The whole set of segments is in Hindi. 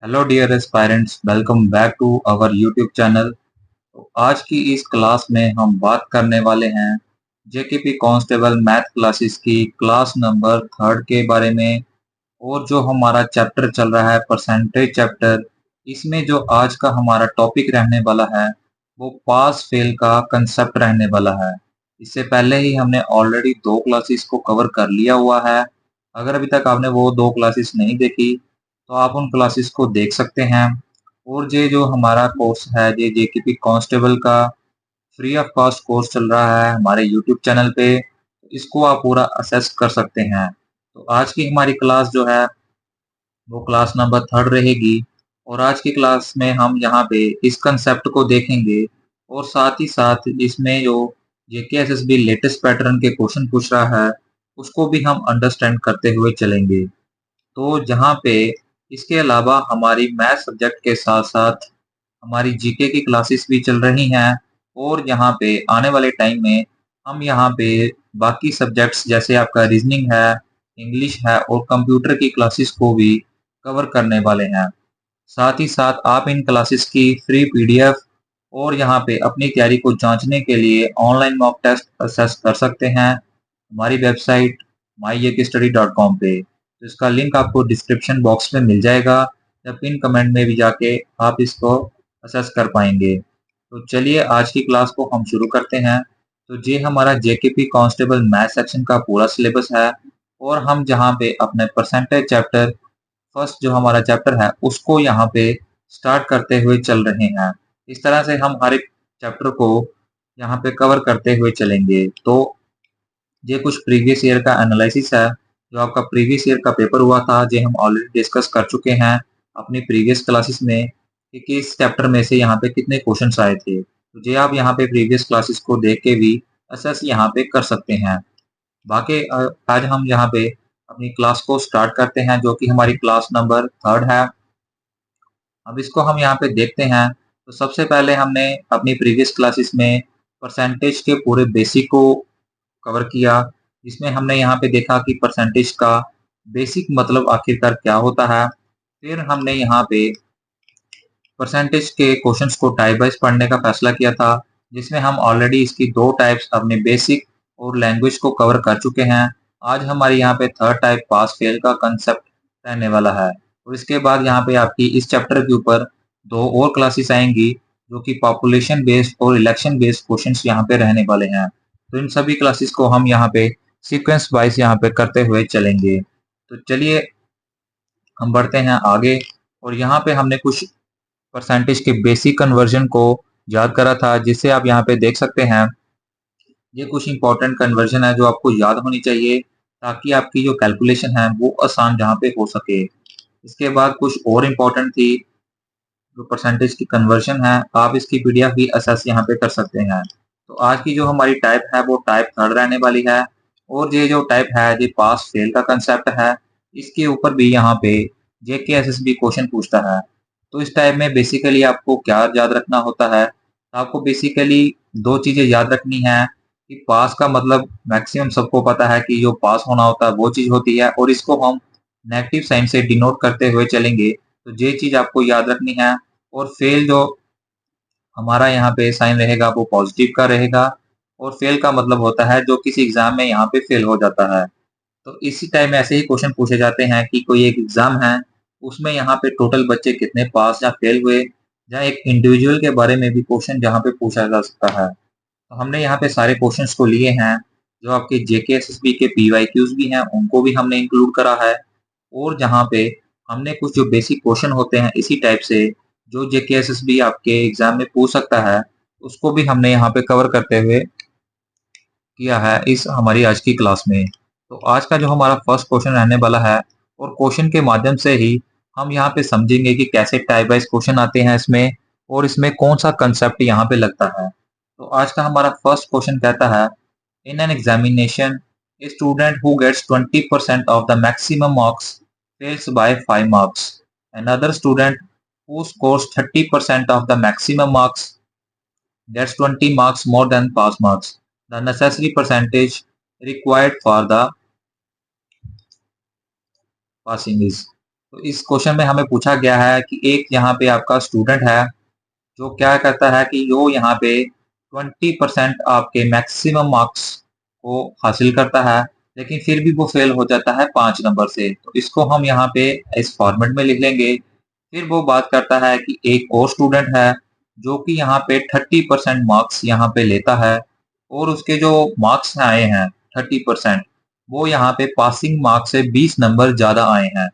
Hello dear aspirants, welcome back to our YouTube channel. तो आज की इस क्लास में हम बात करने वाले हैं जेकेपी कांस्टेबल मैथ क्लासेस की क्लास नंबर थर्ड के बारे में। और जो हमारा चैप्टर चल रहा है परसेंटेज चैप्टर, इसमें जो आज का हमारा टॉपिक रहने वाला है वो पास फेल का कंसेप्ट रहने वाला है। इससे पहले ही हमने ऑलरेडी दो क्लासेस को कवर कर लिया हुआ है। अगर अभी तक आपने वो दो क्लासेस नहीं देखी तो आप उन क्लासेस को देख सकते हैं। और ये जो हमारा कोर्स है ये जेकेपी कांस्टेबल का फ्री ऑफ कॉस्ट कोर्स चल रहा है हमारे यूट्यूब चैनल पे। इसको आप पूरा असेस कर सकते हैं। तो आज की हमारी क्लास जो है वो क्लास नंबर थर्ड रहेगी। और आज की क्लास में हम यहाँ पे इस कंसेप्ट को देखेंगे और साथ ही साथ इसमें जो जेकेएसएसबी लेटेस्ट पैटर्न के क्वेश्चन पूछ रहा है उसको भी हम अंडरस्टैंड करते हुए चलेंगे। तो जहाँ पे इसके अलावा हमारी मैथ सब्जेक्ट के साथ साथ हमारी जीके की क्लासेस भी चल रही हैं। और यहाँ पे आने वाले टाइम में हम यहाँ पे बाकी सब्जेक्ट्स जैसे आपका रीजनिंग है, इंग्लिश है और कंप्यूटर की क्लासेस को भी कवर करने वाले हैं। साथ ही साथ आप इन क्लासेस की फ्री पीडीएफ और यहाँ पे अपनी तैयारी को जांचने के लिए ऑनलाइन मॉक टेस्ट असेस कर सकते हैं हमारी वेबसाइट myekstudy.com पे। तो इसका लिंक आपको डिस्क्रिप्शन बॉक्स में मिल जाएगा या पिन कमेंट में भी जाके आप इसको असेस कर पाएंगे। तो चलिए आज की क्लास को हम शुरू करते हैं। तो ये हमारा जेकेपी कांस्टेबल मैथ सेक्शन का पूरा सिलेबस है। और हम जहाँ पे अपने परसेंटेज चैप्टर फर्स्ट जो हमारा चैप्टर है उसको यहाँ पे स्टार्ट करते हुए चल रहे हैं। इस तरह से हम हर एक चैप्टर को यहाँ पे कवर करते हुए चलेंगे। तो ये कुछ प्रीवियस ईयर का एनालिसिस है। जो आपका प्रीवियस ईयर का पेपर हुआ था ये हम ऑलरेडी डिस्कस कर चुके हैं अपनी प्रीवियस क्लासेस में कि किस चैप्टर में से यहाँ पे कितने क्वेश्चंस आए थे। तो ये आप यहाँ पे प्रीवियस क्लासेस को देख के भी असेस यहाँ पे कर सकते हैं। बाकी आज हम यहाँ पे अपनी क्लास को स्टार्ट करते हैं जो कि हमारी क्लास नंबर थर्ड है। अब इसको हम यहाँ पे देखते हैं। तो सबसे पहले हमने अपनी प्रीवियस क्लासेस में परसेंटेज के पूरे बेसिक को कवर किया, जिसमें हमने यहाँ पे देखा कि परसेंटेज का बेसिक मतलब आखिरकार क्या होता है। फिर हमने यहाँ पे परसेंटेज के क्वेश्चंस को टाइप वाइज पढ़ने का फैसला किया था, जिसमें हम ऑलरेडी इसकी दो टाइप्स अपने बेसिक और लैंग्वेज को कवर कर चुके हैं। आज हमारे यहाँ पे थर्ड टाइप पास फेल का कंसेप्ट रहने वाला है। और इसके बाद यहाँ पे आपकी इस चैप्टर के ऊपर दो और क्लासेस आएंगी जो कि पॉपुलेशन बेस्ड और इलेक्शन बेस्ड क्वेश्चंस यहाँ पे रहने वाले हैं। तो इन सभी क्लासेस को हम यहाँ पे सीक्वेंस वाइज यहाँ पे करते हुए चलेंगे। तो चलिए हम बढ़ते हैं आगे। और यहाँ पे हमने कुछ परसेंटेज के बेसिक कन्वर्जन को याद करा था, जिससे आप यहाँ पे देख सकते हैं। ये कुछ इंपॉर्टेंट कन्वर्जन है जो आपको याद होनी चाहिए ताकि आपकी जो कैलकुलेशन है वो आसान जहाँ पे हो सके। इसके बाद कुछ और इम्पोर्टेंट थी जो परसेंटेज की कन्वर्जन है, आप इसकी पीडीएफ भी असेस यहाँ पे कर सकते हैं। तो आज की जो हमारी टाइप है वो टाइप थर्ड रहने वाली है। और ये जो टाइप है ये पास फेल का कंसेप्ट है। इसके ऊपर भी यहाँ पे जेकेएसएसबी क्वेश्चन पूछता है। तो इस टाइप में बेसिकली आपको क्या याद रखना होता है, आपको बेसिकली दो चीजें याद रखनी है कि पास का मतलब मैक्सिमम सबको पता है कि जो पास होना होता है वो चीज होती है, और इसको हम नेगेटिव साइन से डिनोट करते हुए चलेंगे। तो ये चीज आपको याद रखनी है। और फेल जो हमारा यहाँ पे साइन रहेगा वो पॉजिटिव का रहेगा। और फेल का मतलब होता है जो किसी एग्जाम में यहाँ पे फेल हो जाता है। तो इसी टाइम ऐसे ही क्वेश्चन पूछे जाते हैं कि कोई एक एग्जाम है उसमें यहाँ पे टोटल बच्चे कितने पास या फेल हुए, या एक इंडिविजुअल के बारे में भी क्वेश्चन जहाँ पे पूछा जा सकता है। तो हमने यहाँ पे सारे क्वेश्चंस को लिए हैं। जो आपके जेकेएसएसबी के पीवाईक्यूज भी हैं उनको भी हमने इंक्लूड करा है। और जहाँ पे हमने कुछ जो बेसिक क्वेश्चन होते हैं इसी टाइप से जो जेकेएसएसबी आपके एग्जाम में पूछ सकता है उसको भी हमने यहाँ पे कवर करते हुए किया है इस हमारी आज की क्लास में। तो आज का जो हमारा फर्स्ट क्वेश्चन रहने वाला है, और क्वेश्चन के माध्यम से ही हम यहाँ पे समझेंगे कि कैसे टाइप वाइज क्वेश्चन आते हैं इसमें और इसमें कौन सा कंसेप्ट यहाँ पे लगता है। तो आज का हमारा फर्स्ट क्वेश्चन कहता है, in an examination a student who gets 20% of the maximum marks fails by 5 marks. Another student who scores 30% of the maximum marks gets 20 marks more than pass marks. The necessary percentage required for the passing is। तो इस क्वेश्चन में हमें पूछा गया है कि एक यहाँ पे आपका स्टूडेंट है जो क्या करता है कि वो यहाँ पे 20% आपके मैक्सिमम मार्क्स को हासिल करता है, लेकिन फिर भी वो फेल हो जाता है 5 नंबर से। तो इसको हम यहाँ पे इस फॉर्मेट में लिख लेंगे। फिर वो बात करता है कि एक और स्टूडेंट है जो कि यहाँ पे 30% मार्क्स यहाँ पे लेता है और उसके जो मार्क्स आए हैं 30%, वो यहाँ पे पासिंग मार्क्स से 20 नंबर ज्यादा आए हैं।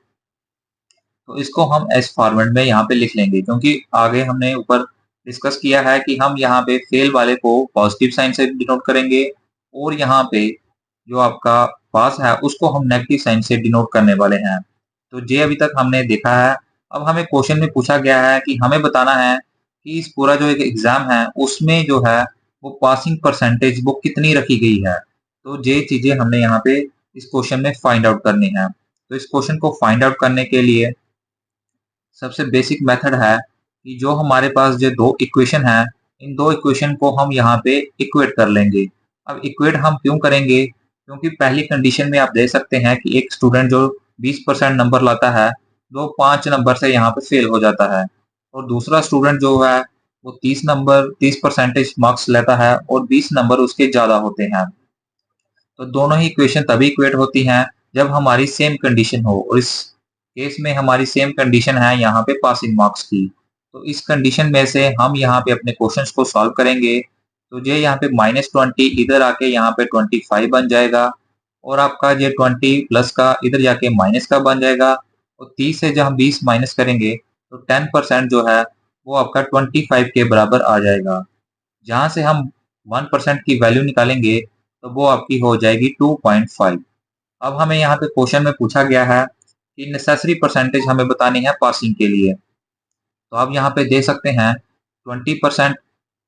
तो इसको हम एस फॉर्मेट में यहाँ पे लिख लेंगे, क्योंकि आगे हमने ऊपर डिस्कस किया है कि हम यहाँ पे फेल वाले को पॉजिटिव साइन से डिनोट करेंगे और यहाँ पे जो आपका पास है उसको हम नेगेटिव साइन से डिनोट करने वाले हैं। तो ये अभी तक हमने देखा है। अब हमें क्वेश्चन में पूछा गया है कि हमें बताना है कि इस पूरा जो एक एग्जाम है उसमें जो है वो पासिंग परसेंटेज वो कितनी रखी गई है। तो ये चीजें हमने यहाँ पे इस क्वेश्चन में फाइंड आउट करनी है। तो इस क्वेश्चन को फाइंड आउट करने के लिए सबसे बेसिक मेथड है कि जो हमारे पास जो दो इक्वेशन है, इन दो इक्वेशन को हम यहाँ पे इक्वेट कर लेंगे। अब इक्वेट हम क्यों करेंगे? क्योंकि पहली कंडीशन में आप देख सकते हैं कि एक स्टूडेंट जो 20% नंबर लाता है वो 5 नंबर से यहाँ पे फेल हो जाता है, और दूसरा स्टूडेंट जो है वो 30 मार्क्स लेता है और 20 नंबर उसके ज्यादा होते हैं। तो दोनों ही इक्वेशन तभी इक्वेट होती हैं जब हमारी सेम कंडीशन हो, और इस केस में हमारी सेम कंडीशन है यहाँ पे पासिंग मार्क्स की। तो इस कंडीशन में से हम यहाँ पे अपने क्वेश्चंस को सॉल्व करेंगे। तो ये यहाँ पे -20 इधर आके यहाँ पे 25 बन जाएगा, और आपका ये 20 प्लस का इधर जाके माइनस का बन जाएगा, और 30 से जब हम 20 माइनस करेंगे तो 10% जो है वो आपका 25 के बराबर आ जाएगा। जहां से हम 1% की वैल्यू निकालेंगे तो वो आपकी हो जाएगी 2.5। अब हमें यहाँ पे क्वेश्चन में पूछा गया है कि नेसेसरी परसेंटेज हमें बतानी है पासिंग के लिए। तो आप यहाँ पे देख सकते हैं 20%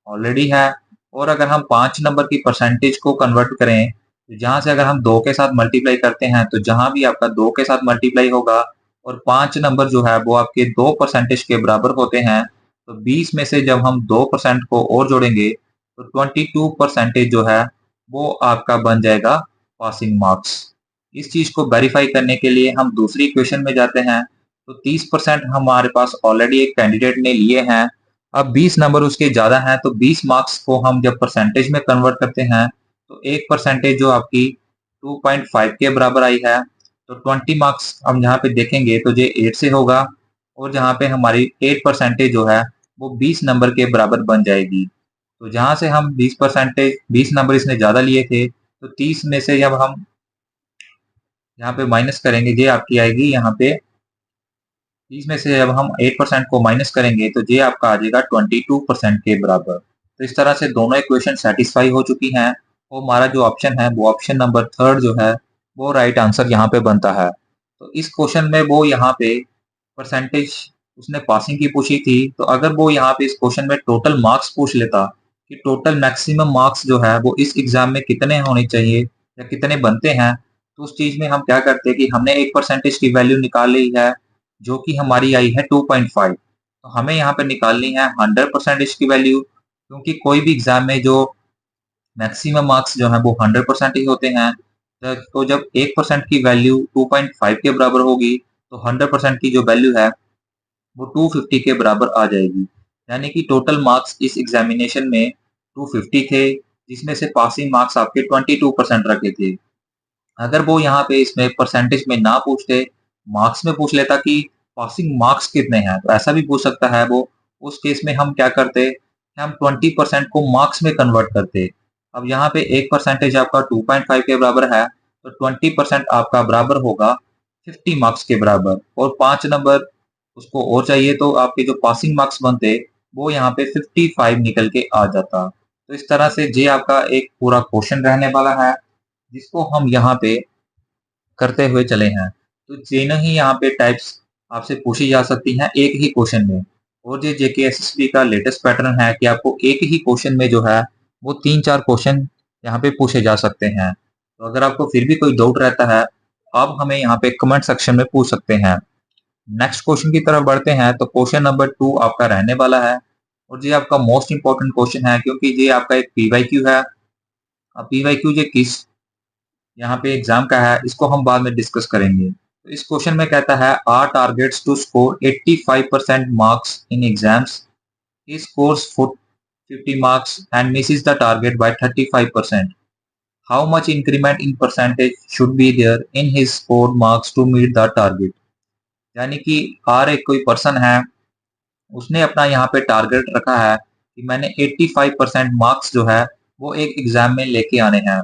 ऑलरेडी है, और अगर हम 5 नंबर की परसेंटेज को कन्वर्ट करें तो जहां से अगर हम 2 के साथ मल्टीप्लाई करते हैं तो जहां भी आपका 2 के साथ मल्टीप्लाई होगा और 5 नंबर जो है वो आपके 2% के बराबर होते हैं, तो 20 में से जब हम 2% को और जोड़ेंगे तो 22% जो है वो आपका बन जाएगा पासिंग मार्क्स। इस चीज को वेरीफाई करने के लिए हम दूसरी इक्वेशन में जाते हैं। तो 30% हमारे पास ऑलरेडी एक कैंडिडेट ने लिए हैं। अब 20 नंबर उसके ज्यादा हैं, तो 20 मार्क्स को हम जब परसेंटेज में कन्वर्ट करते हैं तो एक परसेंटेज जो आपकी 2.5 के बराबर आई है, तो 20 मार्क्स हम यहाँ पे देखेंगे तो ये 8 से होगा, और जहाँ पे हमारी 8% जो है वो 20 नंबर के बराबर बन जाएगी। तो जहाँ से हम 20 नंबर इसने ज्यादा लिए थे, तो 30 में से जब हम यहाँ पे माइनस करेंगे ये आपकी आएगी यहाँ पे 30 में से जब हम 8% को माइनस करेंगे तो ये आपका आ जाएगा 22% के बराबर। तो इस तरह से दोनों इक्वेशन सेटिस्फाई हो चुकी हैं, और हमारा जो ऑप्शन है वो ऑप्शन नंबर थर्ड जो है वो राइट आंसर यहाँ पे बनता है। तो इस क्वेश्चन में वो यहाँ पे परसेंटेज उसने पासिंग की पूछी थी, तो अगर वो यहाँ पे इस क्वेश्चन में टोटल मार्क्स पूछ लेता कि टोटल मैक्सिमम मार्क्स जो है वो इस एग्जाम में कितने होने चाहिए या कितने बनते हैं, तो उस चीज में हम क्या करते हैं कि हमने एक परसेंटेज की वैल्यू निकाल ली है जो कि हमारी आई है 2.5। तो हमें यहाँ पे निकालनी है 100% की वैल्यू, क्योंकि कोई भी एग्जाम में जो मैक्सिमम मार्क्स जो है वो 100% ही होते हैं। तो जब 1% की वैल्यू 2.5 के बराबर होगी तो 100% की जो वैल्यू है वो 250 के बराबर आ जाएगी। यानी कि टोटल मार्क्स इस एग्जामिनेशन में 250 थे, जिसमें से पासिंग मार्क्स आपके 22% रखे थे। अगर वो यहाँ पे इसमें परसेंटेज में ना पूछते, मार्क्स में पूछ लेता कि पासिंग मार्क्स कितने हैं, तो ऐसा भी पूछ सकता है वो। उस केस में हम क्या करते कि हम 20% को मार्क्स में कन्वर्ट करते। अब यहाँ पे एक परसेंटेज आपका 2.5 के बराबर है, तो 20% आपका बराबर होगा 50 मार्क्स के बराबर, और 5 नंबर उसको और चाहिए तो आपके जो पासिंग मार्क्स बनते वो यहाँ पे 55 निकल के आ जाता। तो इस तरह से ये आपका एक पूरा क्वेश्चन रहने वाला है जिसको हम यहाँ पे करते हुए चले हैं। तो तीनों ही यहाँ पे टाइप्स आपसे पूछी जा सकती हैं एक ही क्वेश्चन में, और ये जेके एसएसबी का लेटेस्ट पैटर्न है कि आपको एक ही क्वेश्चन में जो है वो 3-4 क्वेश्चन यहाँ पे पूछे जा सकते हैं। तो अगर आपको फिर भी कोई डाउट रहता है, आप हमें यहाँ पे कमेंट सेक्शन में पूछ सकते हैं। नेक्स्ट क्वेश्चन की तरफ बढ़ते हैं। तो क्वेश्चन नंबर 2 आपका रहने वाला है, और ये आपका मोस्ट इंपॉर्टेंट क्वेश्चन है क्योंकि ये आपका एक पीवाईक्यू है। अब पीवाईक्यू ये किस यहाँ पे एग्जाम का है इसको हम बाद में डिस्कस करेंगे। तो इस क्वेश्चन में कहता है R targets to score 85% marks in exams, he scores 50 marks and misses the target by 35%. How much increment in percentage should be there in his scored marks to meet the target? यानी कि आर एक कोई पर्सन है, उसने अपना यहाँ पे टारगेट रखा है कि मैंने 85% मार्क्स जो है वो एक एग्जाम में लेके आने हैं,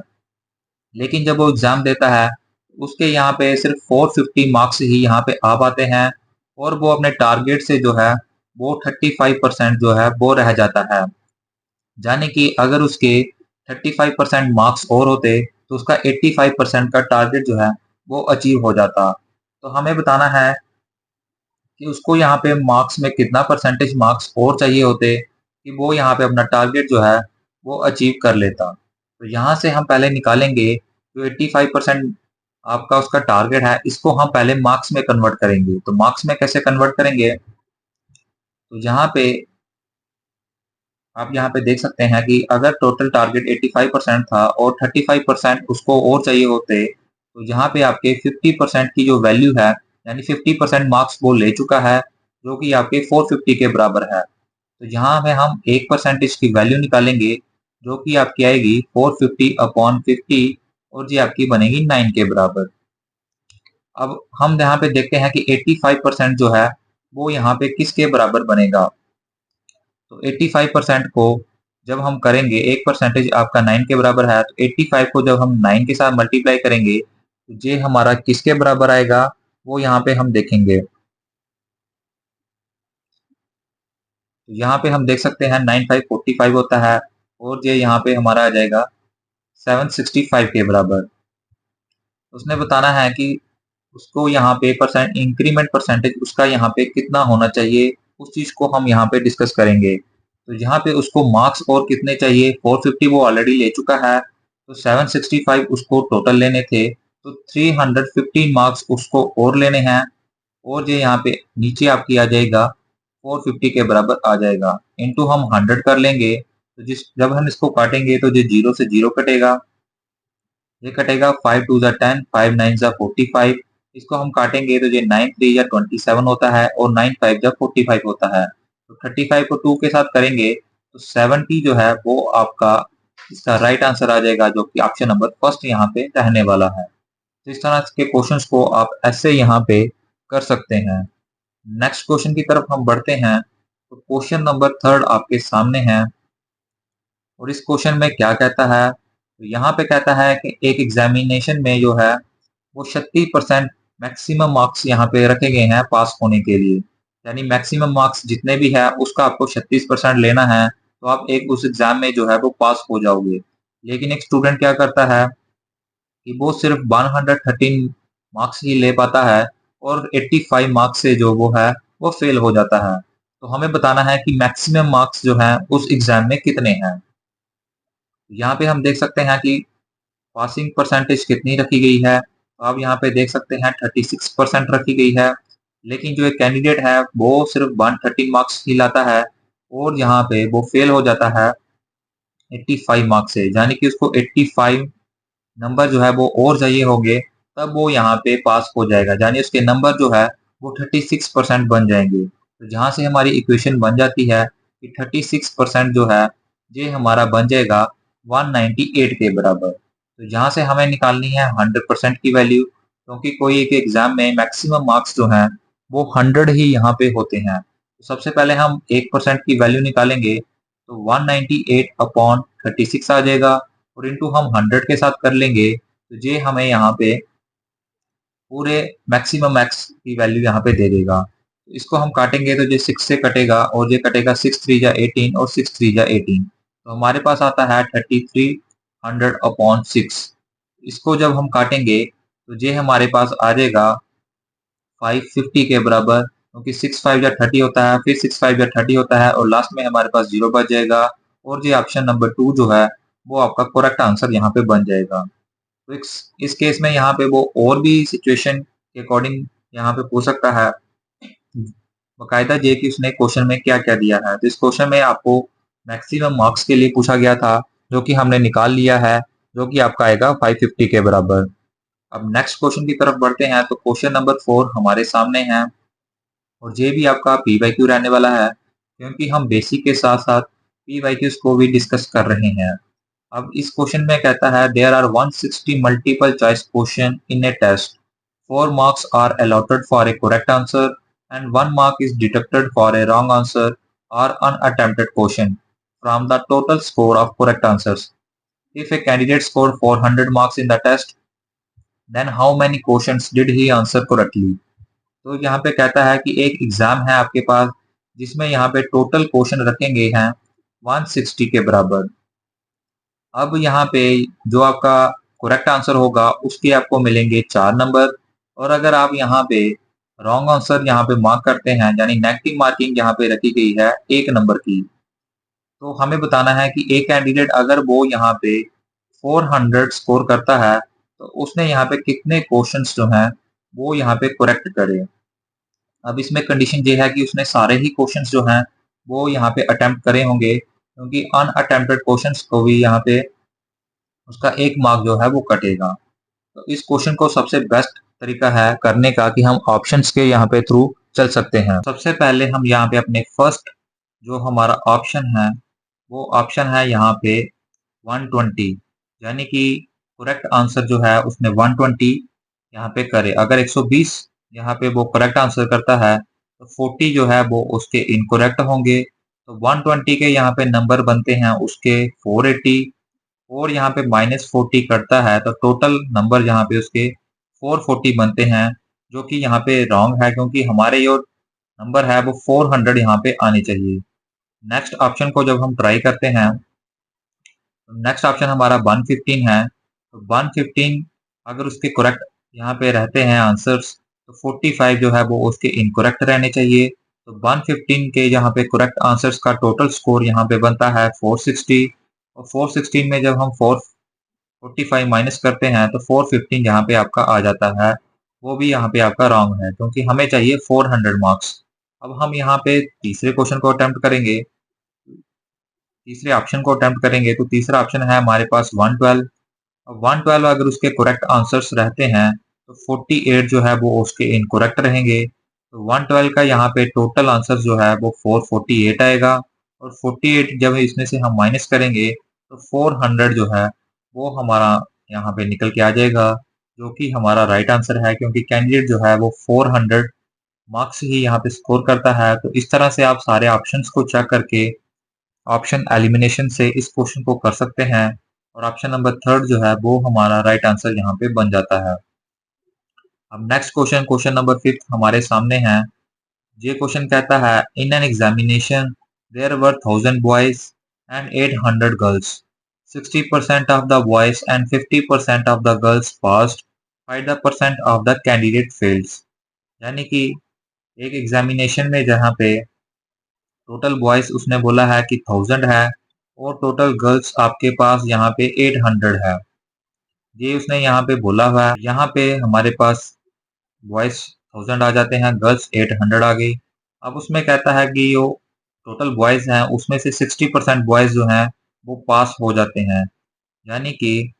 लेकिन जब वो एग्जाम देता है उसके यहाँ पे सिर्फ 450 मार्क्स ही यहाँ पे आ पाते हैं और वो अपने टारगेट से जो है वो 35% जो है वो रह जाता है। यानी कि अगर उसके 35% मार्क्स और होते तो उसका 85% का टारगेट जो है वो अचीव हो जाता। तो हमें बताना है कि उसको यहाँ पे मार्क्स में कितना परसेंटेज मार्क्स और चाहिए होते कि वो यहाँ पे अपना टारगेट जो है वो अचीव कर लेता। तो यहाँ से हम पहले निकालेंगे जो 85% आपका उसका टारगेट है, इसको हम पहले मार्क्स में कन्वर्ट करेंगे। तो मार्क्स में कैसे कन्वर्ट करेंगे? तो यहाँ पे आप यहाँ पे देख सकते हैं कि अगर टोटल टारगेट 85% था और 35% उसको और चाहिए होते, तो यहाँ पे आपके 50% की जो वैल्यू है, यानी 50% मार्क्स वो ले चुका है, जो कि आपके 450 के बराबर है। तो यहाँ पे हम 1% की वैल्यू निकालेंगे, जो कि आपकी आएगी 450 अपॉन 50 और ये आपकी बनेगी 9 के बराबर। अब हम यहाँ पे देखते हैं कि 85% जो है वो यहाँ पे किसके बराबर बनेगा? तो 85% को जब हम करेंगे, एक परसेंटेज आपका 9 के बराबर है, तो 85 को जब हम 9 के साथ मल्टीप्लाई करेंगे तो ये हमारा किसके बराबर आएगा वो यहाँ पे हम देखेंगे। तो यहाँ पे हम देख सकते हैं 9545 होता है और ये यहाँ पे हमारा आ जाएगा 765 के बराबर। उसने बताना है कि उसको यहाँ पे परसेंट इंक्रीमेंट परसेंटेज उसका यहाँ पे कितना होना चाहिए, उस चीज को हम यहाँ पे डिस्कस करेंगे। तो यहाँ पे उसको मार्क्स और कितने चाहिए? 450 वो ऑलरेडी ले चुका है, तो 765 उसको टोटल लेने थे, तो 315 मार्क्स उसको और लेने हैं और ये यहाँ पे नीचे आपकी आ जाएगा 450 के बराबर आ जाएगा। इनटू हम 100 कर लेंगे, तो जिस जब हम इसको काटेंगे तो ये जीरो से जीरो कटेगा, ये कटेगा 5 टू ज़ा 10, 5 9 ज़ा 45। इसको हम काटेंगे तो ये 9 3 ज़ा 27 होता है और 9 5 ज़ा 45 होता है। तो 35 को 2 के साथ करेंगे तो 70 जो है वो आपका इसका राइट आंसर आ जाएगा, जो कि ऑप्शन नंबर फर्स्ट यहाँ पे रहने वाला है। तो इस तरह के क्वेश्चंस को आप ऐसे यहाँ पे कर सकते हैं। नेक्स्ट क्वेश्चन की तरफ हम बढ़ते हैं। तो क्वेश्चन नंबर थर्ड आपके सामने है और इस क्वेश्चन में क्या कहता है? तो यहाँ पे कहता है कि एक एग्जामिनेशन में जो है वो 36% मैक्सिमम मार्क्स यहाँ पे रखे गए हैं पास होने के लिए, यानी मैक्सिमम मार्क्स जितने भी है उसका आपको 36% लेना है, तो आप एक उस एग्जाम में जो है वो पास हो जाओगे। लेकिन एक स्टूडेंट क्या करता है कि वो सिर्फ 113 मार्क्स ही ले पाता है और 85 मार्क्स से जो वो है वो फेल हो जाता है। तो हमें बताना है कि मैक्सिमम मार्क्स जो है उस एग्जाम में कितने हैं। यहाँ पे हम देख सकते हैं कि पासिंग परसेंटेज कितनी रखी गई है, तो आप यहाँ पे देख सकते हैं 36% रखी गई है। लेकिन जो एक कैंडिडेट है वो सिर्फ 113 मार्क्स ही लाता है और यहाँ पे वो फेल हो जाता है 85 मार्क्स से, यानी कि उसको 85 नंबर जो है वो और चाहिए होंगे, तब वो यहाँ पे पास हो जाएगा, यानी उसके नंबर जो है वो 36% बन जाएंगे। तो जहाँ से हमारी इक्वेशन बन जाती है कि 36% जो है ये हमारा बन जाएगा 198 के बराबर। तो यहाँ से हमें निकालनी है 100% की वैल्यू, क्योंकि कोई एक एग्जाम में मैक्सिमम मार्क्स जो हैं वो 100 ही यहाँ पे होते हैं। तो सबसे पहले हम 1% की वैल्यू निकालेंगे, तो 198 अपॉन 36 आ जाएगा और इंटू हम 100 के साथ कर लेंगे, तो ये हमें यहाँ पे पूरे मैक्सिमम मैक्स की वैल्यू यहाँ पे दे देगा। तो इसको हम काटेंगे तो ये 6 से कटेगा और ये कटेगा 6 3 जा 18 और 6 3 जा 18, तो हमारे पास आता है 3300 अपॉन 6। इसको जब हम काटेंगे तो ये हमारे पास आ जाएगा 550 के बराबर, क्योंकि 6 5 जा 30 होता है, फिर 6 5 जा 30 होता है और लास्ट में हमारे पास जीरो बच जाएगा और ये ऑप्शन नंबर 2 जो है वो आपका करेक्ट आंसर यहाँ पे बन जाएगा। तो इस केस में यहाँ पे वो और भी सिचुएशन के अकॉर्डिंग यहाँ पे पूछ सकता है, बकायदा ये कि उसने क्वेश्चन में क्या क्या दिया है। तो इस क्वेश्चन में आपको मैक्सिमम मार्क्स के लिए पूछा गया था, जो कि हमने निकाल लिया है, जो कि आपका आएगा 550 के बराबर। अब नेक्स्ट क्वेश्चन की तरफ बढ़ते हैं। तो क्वेश्चन नंबर 4 हमारे सामने है और ये भी आपका पीवाईक्यू रहने वाला है, क्योंकि हम बेसिक के साथ साथ पीवाईक्यूज को भी डिस्कस कर रहे हैं। अब इस क्वेश्चन में कहता है there are 160 multiple choice question in a test, 4 marks are allotted for a correct answer and 1 mark is deducted for a wrong answer or unattempted question from the total score of correct answers. If a candidate scored 400 marks in the test, then how many questions did he answer correctly? तो यहाँ पे कहता है कि एक एग्जाम है आपके पास, जिसमें यहाँ पे टोटल क्वेश्चन रखेंगे हैं 160 के बराबर। अब यहाँ पे जो आपका करेक्ट आंसर होगा उसके आपको मिलेंगे 4 नंबर, और अगर आप यहाँ पे रॉन्ग आंसर यहाँ पे मार्क करते हैं, यानी नेगेटिव मार्किंग यहाँ पे रखी गई है 1 नंबर की। तो हमें बताना है कि एक कैंडिडेट अगर वो यहाँ पे 400 स्कोर करता है तो उसने यहाँ पे कितने क्वेश्चंस जो हैं वो यहाँ पे करेक्ट करे। अब इसमें कंडीशन ये है कि उसने सारे ही क्वेश्चंस जो हैं वो यहाँ पे अटेम्प्ट करे होंगे, क्योंकि अनअटेम्प्टेड क्वेश्चंस को भी यहाँ पे उसका 1 मार्क जो है वो कटेगा। तो इस क्वेश्चन को सबसे बेस्ट तरीका है करने का कि हम ऑप्शंस के यहाँ पे थ्रू चल सकते हैं। सबसे पहले हम यहाँ पे अपने फर्स्ट जो हमारा ऑप्शन है वो ऑप्शन है यहाँ पे 120, यानी कि करेक्ट आंसर जो है उसने 120 यहाँ पे करे। अगर 120 यहाँ पे वो करेक्ट आंसर करता है तो 40 जो है वो उसके इनकरेक्ट होंगे। तो 120 के यहाँ पे नंबर बनते हैं उसके 480, और यहाँ पे -40 करता है तो टोटल नंबर यहाँ पे उसके 440 बनते हैं, जो कि यहाँ पे रॉन्ग है, क्योंकि हमारे जो नंबर है वो 400 यहाँ पे आने चाहिए। नेक्स्ट ऑप्शन को जब हम ट्राई करते हैं, तो नेक्स्ट ऑप्शन हमारा 115 है। तो 115 अगर उसके करेक्ट यहाँ पे रहते हैं आंसर्स, तो 45 जो है वो उसके इनकरेक्ट रहने चाहिए। तो 115 के यहाँ पे करेक्ट आंसर्स का टोटल स्कोर यहाँ पे बनता है 460, और 416 में जब हम 445 माइनस करते हैं तो 415 यहाँ पे आपका आ जाता है, वो भी यहाँ पे आपका रॉन्ग है, क्योंकि हमें चाहिए 400 मार्क्स। अब हम यहाँ पे तीसरे क्वेश्चन को अटेम्प्ट करेंगे, तीसरे ऑप्शन को अटेम्प्ट करेंगे। तो तीसरा ऑप्शन है हमारे पास 112। अब 112 अगर उसके करेक्ट आंसर्स रहते हैं तो 48 जो है वो उसके इनकरेक्ट रहेंगे। तो 112 का यहाँ पे टोटल आंसर जो है वो 448 आएगा, और 48 जब इसमें से हम माइनस करेंगे तो 400 जो है वो हमारा यहाँ पे निकल के आ जाएगा, जो कि हमारा राइट आंसर है, क्योंकि कैंडिडेट जो है वो 400 मार्क्स ही यहाँ पे स्कोर करता है। तो इस तरह से आप सारे ऑप्शंस को चेक करके ऑप्शन एलिमिनेशन से इस क्वेश्चन को कर सकते हैं, और ऑप्शन नंबर थर्ड जो है वो हमारा राइट आंसर यहाँ पे बन जाता है। अब नेक्स्ट क्वेश्चन, क्वेश्चन नंबर 5 हमारे सामने है। ये क्वेश्चन कहता है in an examination there were 1000 boys and 800 girls, 60% of the boys and 50% of the girls passed, 5% of the candidate fails. यानी कि एक एग्जामिनेशन में जहाँ पे टोटल बॉयज उसने बोला है कि 1000 है, और टोटल गर्ल्स आपके पास यहाँ पे 800 है, ये उसने यहाँ पे बोला हुआ है। यहाँ पे हमारे पास बॉयज 1000 आ जाते हैं, गर्ल्स 800 आ गई। अब उसमें कहता है कि जो टोटल बॉयज हैं उसमें से 60% बॉयज जो हैं वो पास हो जाते हैं, यानी कि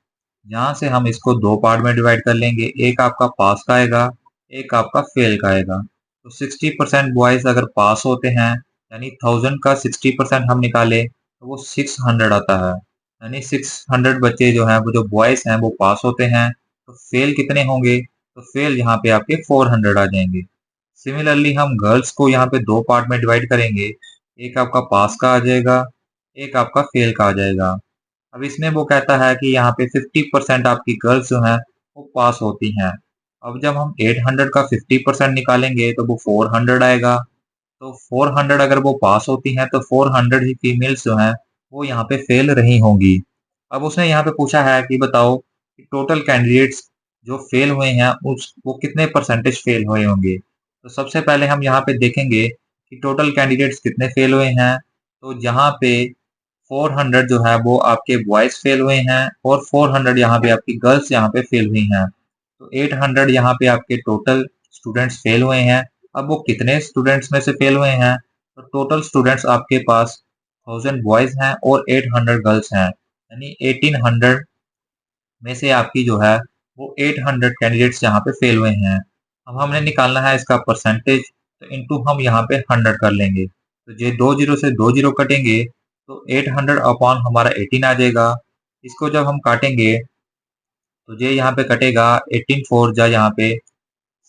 यहाँ से हम इसको दो पार्ट में डिवाइड कर लेंगे, एक आपका पास का आएगा, एक आपका फेल का आएगा। तो 60% बॉयज अगर पास होते हैं, यानी 1000 का 60% हम निकाले तो वो 600 आता है, यानी 600 बच्चे जो हैं वो जो बॉयज हैं वो पास होते हैं। तो फेल कितने होंगे, तो फेल यहाँ पे आपके 400 आ जाएंगे। सिमिलरली हम गर्ल्स को यहाँ पे दो पार्ट में डिवाइड करेंगे, एक आपका पास का आ जाएगा, एक आपका फेल का आ जाएगा। अब इसमें वो कहता है कि यहाँ पे 50% आपकी गर्ल्स जो हैं वो पास होती हैं। अब जब हम 800 का 50% निकालेंगे तो वो 400 आएगा। तो 400 अगर वो पास होती हैं तो 400 ही फीमेल्स जो हैं वो यहाँ पे फेल रही होंगी। अब उसने यहाँ पे पूछा है कि बताओ कि टोटल कैंडिडेट्स जो फेल हुए हैं उस वो कितने परसेंटेज फेल हुए होंगे। तो सबसे पहले हम यहाँ पे देखेंगे कि टोटल कैंडिडेट्स कितने फेल हुए हैं। तो यहाँ पे 400 जो है वो आपके बॉयज फेल हुए हैं, और 400 यहाँ पे आपकी गर्ल्स यहाँ पे फेल हुई हैं। तो 800 यहाँ पे आपके टोटल स्टूडेंट्स फेल हुए हैं। अब वो कितने स्टूडेंट्स में से फेल हुए हैं, तो टोटल स्टूडेंट्स आपके पास 1000 बॉयज हैं और 800 गर्ल्स हैं, यानी 1800 में से आपकी जो है वो 800 कैंडिडेट्स यहाँ पे फेल हुए हैं। अब हमने निकालना है इसका परसेंटेज, तो इनटू हम यहाँ पे 100 कर लेंगे। तो ये 2 जीरो से 2 जीरो कटेंगे तो 800 अपॉन हमारा 18 आ जाएगा। इसको जब हम काटेंगे तो ये यहाँ पे कटेगा, 18 4 जा यहाँ पे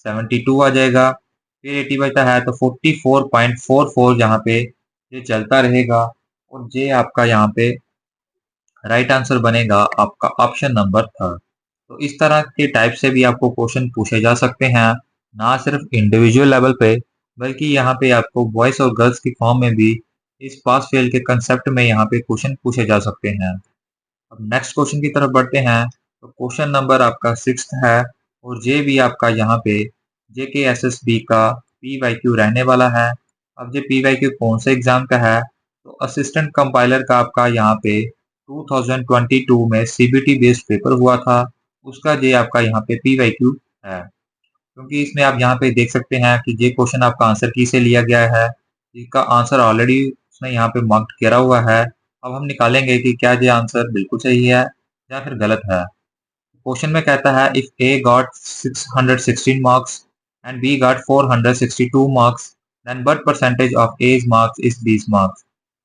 72 आ जाएगा। फिर 80 बचता है तो 44.44 यहाँ पे ये चलता रहेगा। और ये आपका यहाँ पे राइट आंसर बनेगा आपका ऑप्शन नंबर थर्ड। तो इस तरह के टाइप से भी आपको क्वेश्चन पूछे जा सकते हैं, ना सिर्फ इंडिविजुअल लेवल पे, बल्कि यहाँ पे आपको बॉयज और गर्ल्स की फॉर्म में भी इस पास फेल के कंसेप्ट में यहाँ पे क्वेश्चन पूछे जा सकते हैं। अब नेक्स्ट क्वेश्चन की तरफ बढ़ते हैं। तो क्वेश्चन नंबर आपका 6 है और ये भी आपका यहाँ पे JKSSB का PYQ रहने वाला है। अब ये PYQ कौन से एग्जाम का है? तो असिस्टेंट कंपाइलर का आपका यहाँ पे 2022 में CBT बेस्ड पेपर हुआ था, उसका ये आपका यहाँ पे PYQ है। क्योंकि इसमें आप यहाँ पे देख सकते हैं कि ये क्वेश्चन आपका आंसर की से लिया गया है, इसका आंसर ऑलरेडी उसने यहाँ पे मार्क करा हुआ है। अब हम निकालेंगे कि क्या ये आंसर बिल्कुल सही है या फिर गलत है। क्वेश्चन में कहता है if A got 616 marks and B got 462 marks then what percentage of A's marks is 20 marks.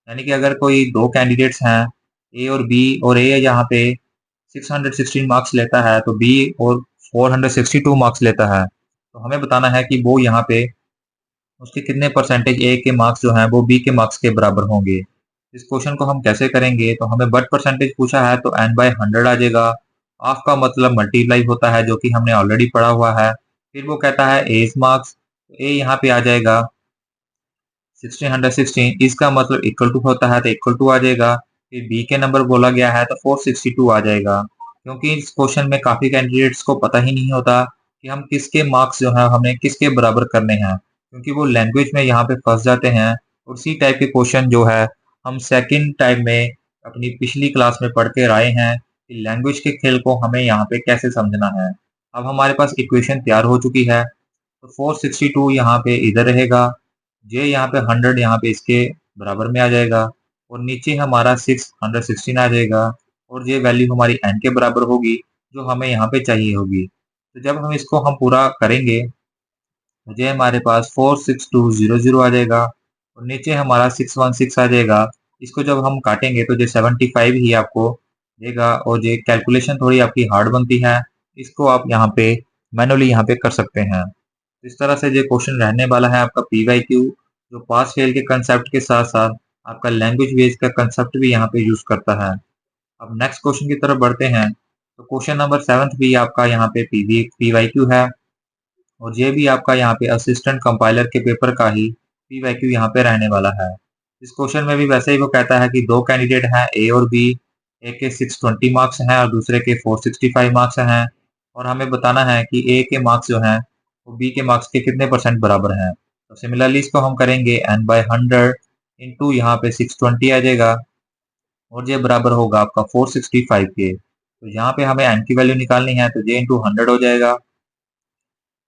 यानी कि अगर कोई दो कैंडिडेट्स हैं ए और बी, और ए यहाँ पे 616 मार्क्स लेता है तो बी और 462 मार्क्स लेता है, तो हमें बताना है कि वो यहाँ पे उसके कितने परसेंटेज ए के मार्क्स जो हैं वो बी के मार्क्स के बराबर होंगे। इस क्वेश्चन को हम कैसे करेंगे? तो हमें बट परसेंटेज पूछा है तो n/100 आ जाएगा। ऑफ का मतलब मल्टीप्लाई होता है, जो कि हमने ऑलरेडी पढ़ा हुआ है। फिर वो कहता है एज मार्क्स, तो ए यहाँ पे आ जाएगा 1616, इसका मतलब इक्वल टू होता है तो इक्वल टू आ जाएगा। फिर बी के नंबर बोला गया है तो 462 आ जाएगा। क्योंकि इस क्वेश्चन में काफी कैंडिडेट्स को पता ही नहीं होता कि हम किसके मार्क्स जो है हमें किसके बराबर करने हैं, क्योंकि वो लैंग्वेज में यहाँ पे फंस जाते हैं। और इसी टाइप के क्वेश्चन जो है हम सेकंड टाइम में अपनी पिछली क्लास में पढ़ के आए हैं कि लैंग्वेज के खेल को हमें यहाँ पे कैसे समझना है। अब हमारे पास इक्वेशन तैयार हो चुकी है, तो 462 यहाँ पे इधर रहेगा, ये यहाँ पे 100 यहाँ पे इसके बराबर में आ जाएगा, और नीचे हमारा 616 आ जाएगा, और ये वैल्यू हमारी n के बराबर होगी जो हमें यहाँ पे चाहिए होगी। तो जब हम इसको हम पूरा करेंगे तो ये हमारे पास 46200 आ जाएगा, और नीचे हमारा 616 आ जाएगा। इसको जब हम काटेंगे तो ये 75 ही आपको देगा, और ये कैलकुलेशन थोड़ी आपकी हार्ड बनती है, इसको आप यहाँ पे मैनुअली यहाँ पे कर सकते हैं। इस तरह से ये क्वेश्चन रहने वाला है आपका PYQ, जो पास फेल के कंसेप्ट के साथ साथ आपका लैंग्वेज बेस का कंसेप्ट भी यहाँ पे यूज करता है। अब नेक्स्ट क्वेश्चन की तरफ बढ़ते हैं। तो क्वेश्चन नंबर 7 भी आपका यहाँ पे PYQ है, और ये भी आपका यहाँ पे असिस्टेंट कंपाइलर के पेपर का ही PYQ यहाँ पे रहने वाला है। इस क्वेश्चन में भी वैसे ही वो कहता है कि दो कैंडिडेट हैं ए और बी, एक के 620 मार्क्स हैं और दूसरे के 465 मार्क्स हैं, और हमें बताना है कि ए के मार्क्स जो हैं वो बी के मार्क्स के कितने परसेंट बराबर हैं। तो सिमिलरली इसको हम करेंगे n/100 इंटू यहाँ पे 620 आ जाएगा, और ये बराबर होगा आपका 465 के। तो यहाँ पे हमें n की वैल्यू निकालनी है, तो ये इंटू 100 हो जाएगा,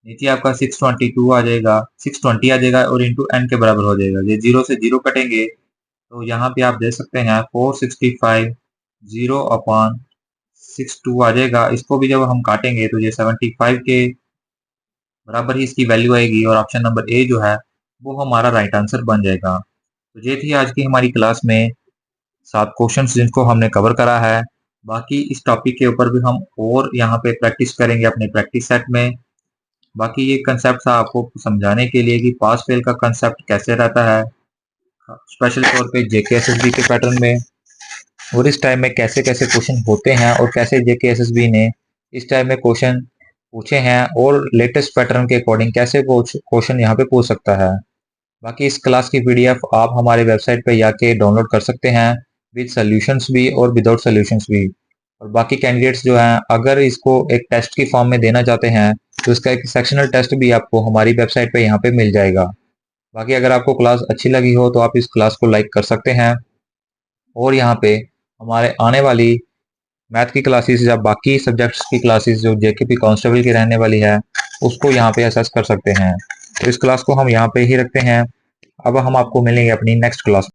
नीचे आपका 622 आ जाएगा, 620 आ जाएगा, और इंटू n के बराबर हो जाएगा। ये जीरो से जीरो कटेंगे तो यहाँ पे आप देख सकते हैं 465 जीरो अपॉन 62 आ जाएगा। इसको भी जब हम काटेंगे तो ये 75 के बराबर ही इसकी वैल्यू आएगी, और ऑप्शन नंबर ए जो है वो हमारा राइट आंसर बन जाएगा। तो ये थी आज की हमारी क्लास में 7 क्वेश्चंस जिनको हमने कवर करा है। बाकी इस टॉपिक के ऊपर भी हम और यहाँ पे प्रैक्टिस करेंगे अपने प्रैक्टिस सेट में। बाकी ये कंसेप्ट था आपको समझाने के लिए कि पास फेल का कंसेप्ट कैसे रहता है, स्पेशल तौर पे JKSSB के पैटर्न में, और इस टाइम में कैसे कैसे क्वेश्चन होते हैं, और कैसे JKSSB ने इस टाइम में क्वेश्चन पूछे हैं, और लेटेस्ट पैटर्न के अकॉर्डिंग कैसे क्वेश्चन यहाँ पे पूछ सकता है। बाकी इस क्लास की PDF आप हमारे वेबसाइट पे जाके डाउनलोड कर सकते हैं, विद सॉल्यूशंस भी और विदाउट सॉल्यूशंस भी। और बाकी कैंडिडेट्स जो हैं अगर इसको एक टेस्ट की फॉर्म में देना चाहते हैं तो इसका एक सेक्शनल टेस्ट भी आपको हमारी वेबसाइट पे यहाँ पे मिल जाएगा। बाकी अगर आपको क्लास अच्छी लगी हो तो आप इस क्लास को लाइक कर सकते हैं, और यहाँ पे हमारे आने वाली मैथ की क्लासेस या बाकी सब्जेक्ट्स की क्लासेस जो JKP कांस्टेबल की रहने वाली है उसको यहाँ पे असेस कर सकते हैं। तो इस क्लास को हम यहाँ पे ही रखते हैं। अब हम आपको मिलेंगे अपनी नेक्स्ट क्लास।